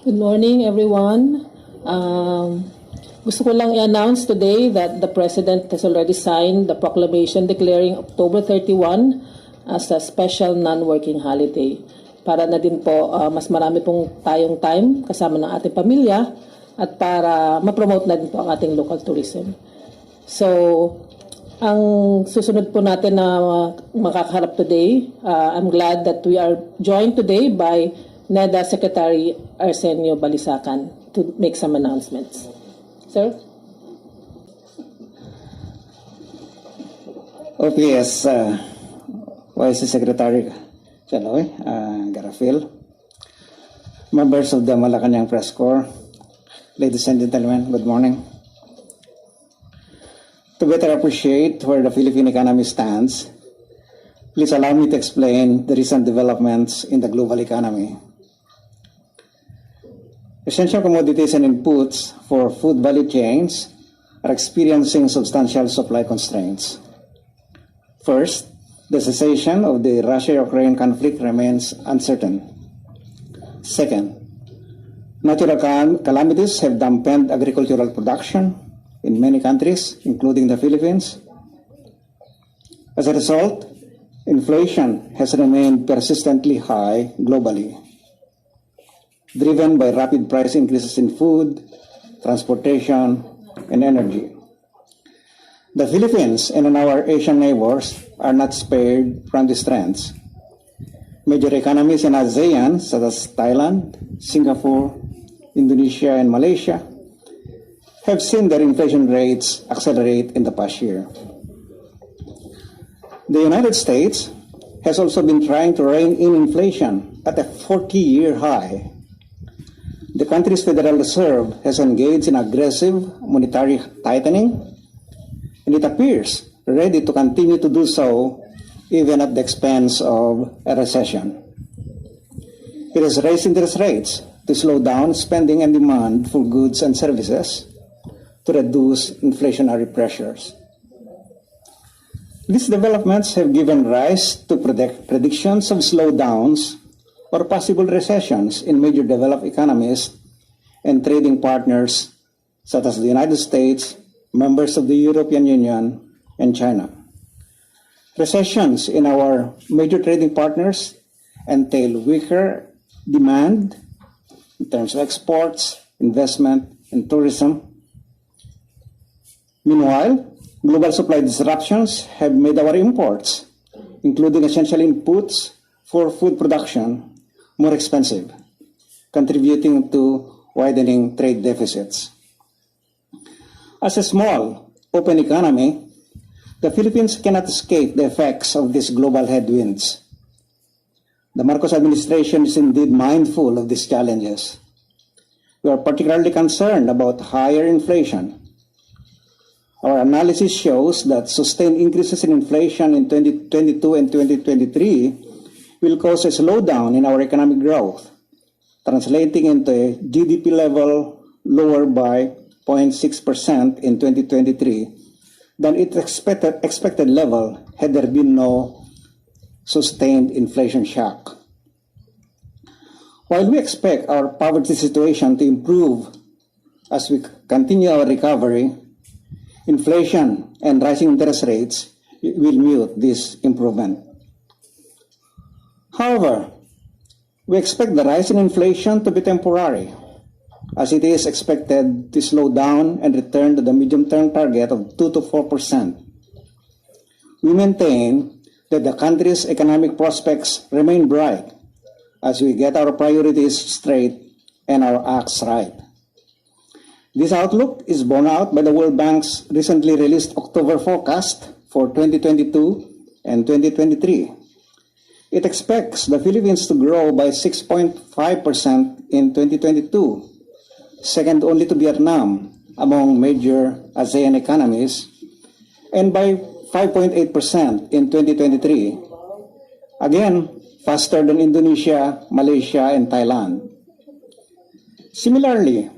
Good morning, everyone. Gusto ko lang i-announce today that the President has already signed the proclamation declaring October 31 as a special non-working holiday. Para na din po mas marami pong tayong time kasama ng ating pamilya at para ma-promote na din po ang ating local tourism. So, ang susunod po natin na makakaharap today, I'm glad that we are joined today by NEDA Secretary Arsenio Balisacan to make some announcements. Sir? OPS Vice Secretary Chaloy Garafil, members of the Malacanang Press Corps, ladies and gentlemen, good morning. To better appreciate where the Philippine economy stands, please allow me to explain the recent developments in the global economy. Essential commodities and inputs for food value chains are experiencing substantial supply constraints. First, the cessation of the Russia-Ukraine conflict remains uncertain. Second, natural calamities have dampened agricultural production in many countries, including the Philippines. As a result, inflation has remained persistently high globally, driven by rapid price increases in food, transportation, and energy. The Philippines and our Asian neighbors are not spared from these trends. Major economies in ASEAN, such as Thailand, Singapore, Indonesia, and Malaysia, have seen their inflation rates accelerate in the past year. The United States has also been trying to rein in inflation at a 40-year high. The country's Federal Reserve has engaged in aggressive monetary tightening, and it appears ready to continue to do so even at the expense of a recession. It has raised interest rates to slow down spending and demand for goods and services to reduce inflationary pressures. These developments have given rise to predictions of slowdowns or possible recessions in major developed economies and trading partners such as the United States, members of the European Union, and China. Recessions in our major trading partners entail weaker demand in terms of exports, investment, and tourism. Meanwhile, global supply disruptions have made our imports, including essential inputs for food production, more expensive, contributing to widening trade deficits. As a small, open economy, the Philippines cannot escape the effects of these global headwinds. The Marcos administration is indeed mindful of these challenges. We are particularly concerned about higher inflation. Our analysis shows that sustained increases in inflation in 2022 and 2023 will cause a slowdown in our economic growth, translating into a GDP level lower by 0.6% in 2023 than its expected level had there been no sustained inflation shock. While we expect our poverty situation to improve as we continue our recovery, inflation and rising interest rates will mute this improvement. However, we expect the rise in inflation to be temporary, as it is expected to slow down and return to the medium-term target of 2 to 4%. We maintain that the country's economic prospects remain bright as we get our priorities straight and our acts right. This outlook is borne out by the World Bank's recently released October forecast for 2022 and 2023. It expects the Philippines to grow by 6.5% in 2022, second only to Vietnam among major ASEAN economies, and by 5.8% in 2023, again faster than Indonesia, Malaysia, and Thailand. Similarly,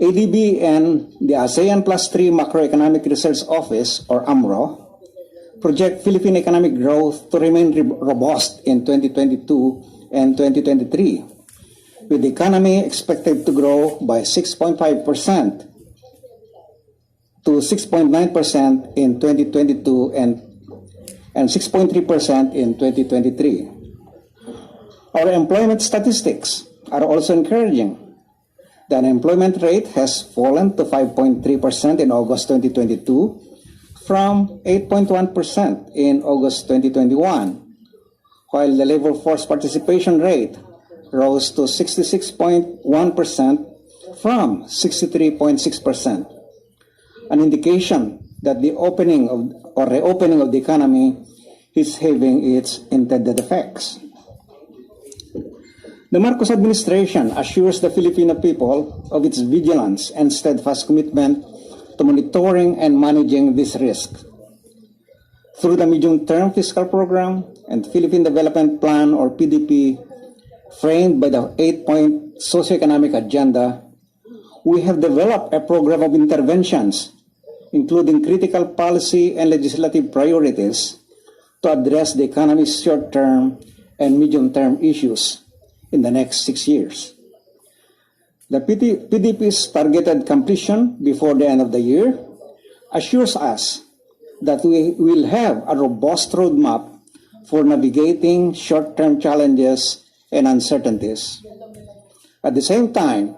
ADB and the ASEAN Plus 3 Macroeconomic Research Office, or AMRO, project Philippine economic growth to remain robust in 2022 and 2023, with the economy expected to grow by 6.5% to 6.9% in 2022 and 6.3% in 2023. Our employment statistics are also encouraging. The unemployment rate has fallen to 5.3% in August 2022 from 8.1% in August 2021, while the labor force participation rate rose to 66.1% from 63.6%, an indication that the opening of or reopening of the economy is having its intended effects. The Marcos administration assures the Filipino people of its vigilance and steadfast commitment to monitoring and managing this risk. Through the medium-term fiscal program and Philippine Development Plan or PDP, framed by the 8-point socioeconomic agenda, we have developed a program of interventions, including critical policy and legislative priorities to address the economy's short-term and medium-term issues in the next 6 years. The PDP's targeted completion before the end of the year assures us that we will have a robust roadmap for navigating short-term challenges and uncertainties. At the same time,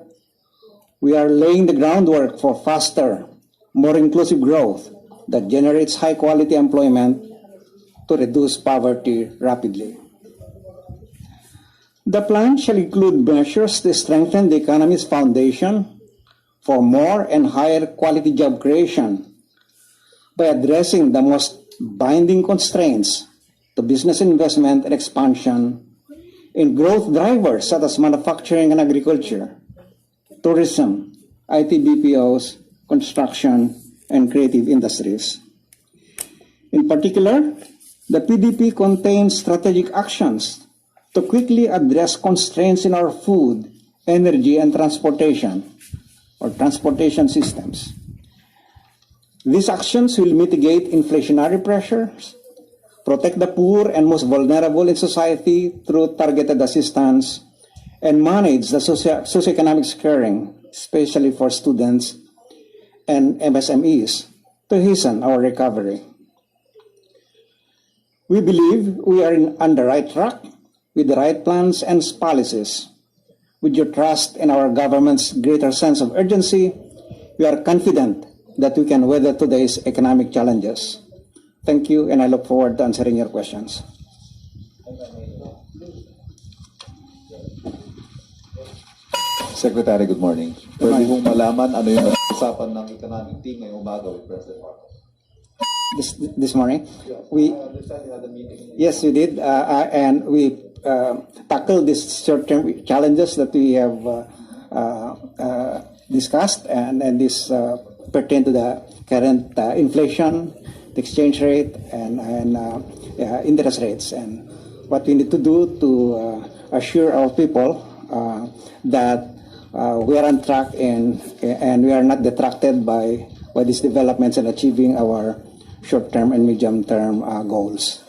we are laying the groundwork for faster, more inclusive growth that generates high-quality employment to reduce poverty rapidly. The plan shall include measures to strengthen the economy's foundation for more and higher quality job creation by addressing the most binding constraints to business investment and expansion in growth drivers such as manufacturing and agriculture, tourism, IT BPOs, construction, and creative industries. In particular, the PDP contains strategic actions to quickly address constraints in our food, energy, and transportation systems. These actions will mitigate inflationary pressures, protect the poor and most vulnerable in society through targeted assistance, and manage the socioeconomic scaring, especially for students and MSMEs, to hasten our recovery. We believe we are on the right track with the right plans and policies. With your trust in our government's greater sense of urgency, we are confident that we can weather today's economic challenges. Thank you, and I look forward to answering your questions. Secretary, good morning. Pwede mong malaman ano yung usapan ng economic team ngayong umaga with President Marcos? This morning, I understand you had a meeting. yes, we did, and we tackled these short-term challenges that we have discussed, and this pertain to the current inflation, the exchange rate, and interest rates, and what we need to do to assure our people that we are on track and we are not detracted by these developments and achieving our short-term and medium-term goals.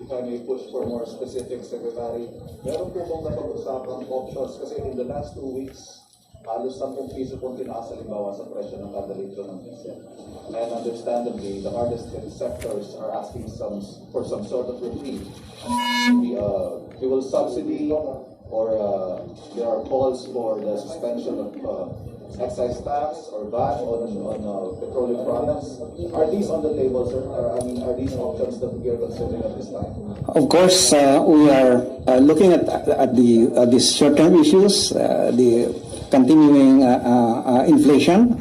If I may push for more specific, Secretary, meron po bang napag-usapang options? Kasi in the last 2 weeks, halos 10 piso pong tinaas halimbawa sa presyo ng kada litro ng diesel. And understandably, the hardest hit sectors are asking for some sort of relief. Maybe fuel subsidy, or there are calls for the suspension of excise tax or VAT on petroleum products. Are these on the table, sir? Are these options that we are considering at this time? Of course, we are looking at these short-term issues, the continuing inflation,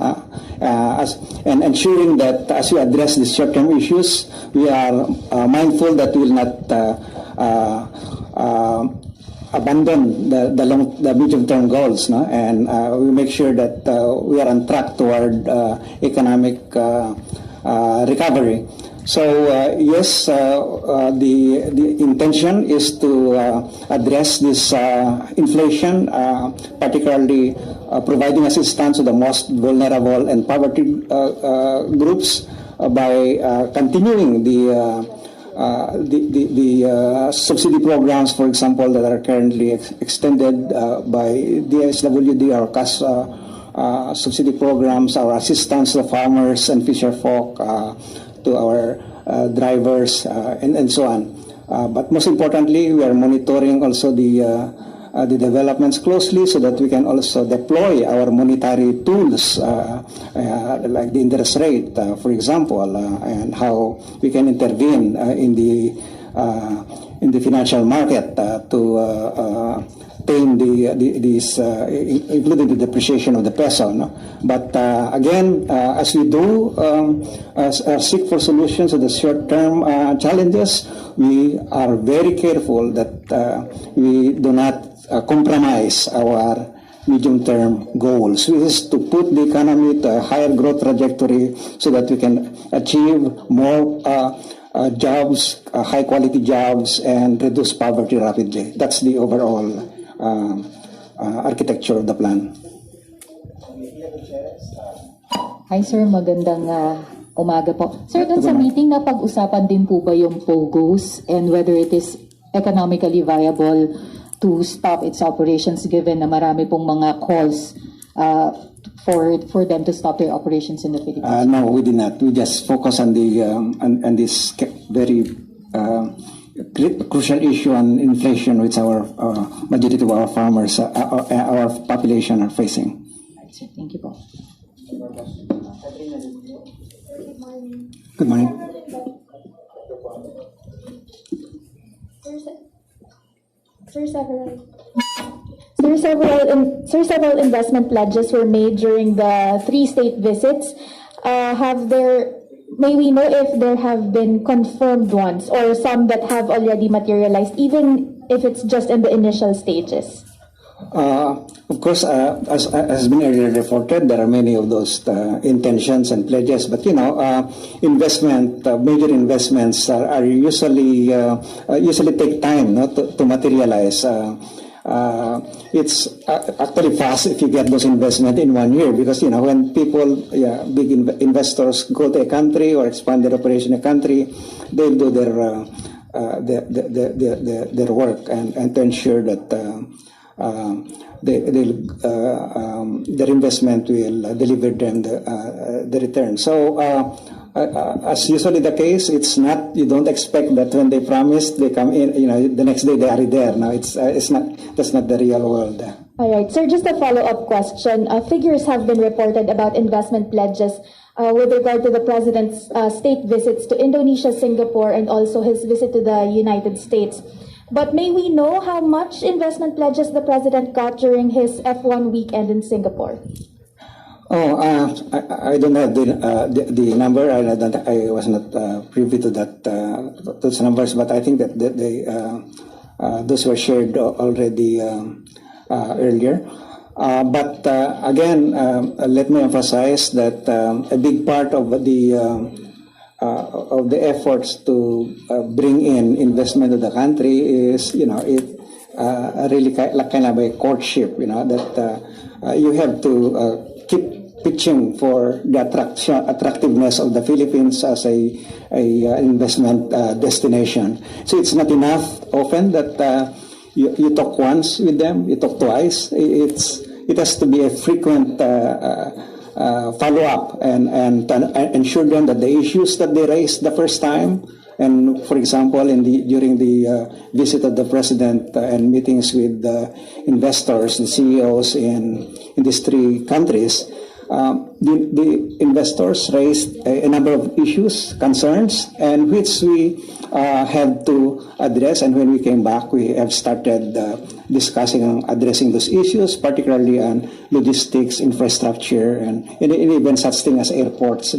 and ensuring that as we address these short-term issues, we are mindful that we will not abandon the medium-term goals, no? And we make sure that we are on track toward economic recovery. So yes, the intention is to address this inflation, particularly providing assistance to the most vulnerable and poverty groups by continuing the subsidy programs, for example, that are currently extended by DSWD, our CAS subsidy programs, our assistance to farmers and fisher folk, to our drivers, and so on. But most importantly, we are monitoring also the developments closely so that we can also deploy our monetary tools, like the interest rate, for example, and how we can intervene in the financial market to tame these, including the depreciation of the peso. No? But again, as we do seek for solutions to the short-term challenges, we are very careful that we do not compromise our medium-term goals, which is to put the economy to a higher growth trajectory so that we can achieve more jobs, high-quality jobs, and reduce poverty rapidly. That's the overall architecture of the plan. Hi sir, magandang umaga po. Sir, dun sa meeting na pag-usapan din po ba yung POGOs and whether it is economically viable to stop its operations given na marami pong mga calls for them to stop their operations in the Philippines? No, we did not. We just focus on the on this very crucial issue on inflation, which our majority of our farmers, our population are facing. Right, sir. Thank you po. Good morning. Several investment pledges were made during the 3 state visits. May we know if there have been confirmed ones or some that have already materialized, even if it's just in the initial stages? Of course, as has been earlier reported, there are many of those intentions and pledges. But major investments are usually take time, no, to materialize. It's actually fast if you get those investment in 1 year, because when people, big investors go to a country or expand their operation in a country, they'll do their work and to ensure that their investment will deliver them the return. So as usually the case, it's not, you don't expect that when they promise they come in, the next day they are there. Now that's not the real world. All right, sir, just a follow-up question. Figures have been reported about investment pledges with regard to the president's state visits to Indonesia, Singapore, and also his visit to the United States. But may we know how much investment pledges the president got during his F1 weekend in Singapore? I don't have the number. I was not privy to those numbers, but I think that those were shared already earlier. But again, let me emphasize that a big part of the efforts to bring in investment to the country is, really kind of a courtship, that you have to keep pitching for the attractiveness of the Philippines as a investment destination. So it's not enough often that you talk once with them, you talk twice. It has to be a frequent follow-up and ensure them that the issues that they raised the first time, and for example, during the visit of the president and meetings with investors and CEOs in these 3 countries, the investors raised a number of issues, concerns, and which we had to address. And when we came back, we have started discussing and addressing those issues, particularly on logistics, infrastructure, and even such thing as airports.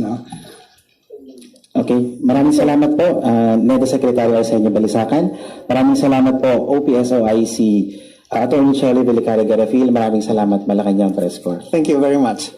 Okay, maraming salamat po, NEDA Secretary Arsenio Balisacan. Maraming salamat po, OPSOIC, Attorney Shirley Garafil. Maraming salamat, Malacanang Press Corps. Thank you very much.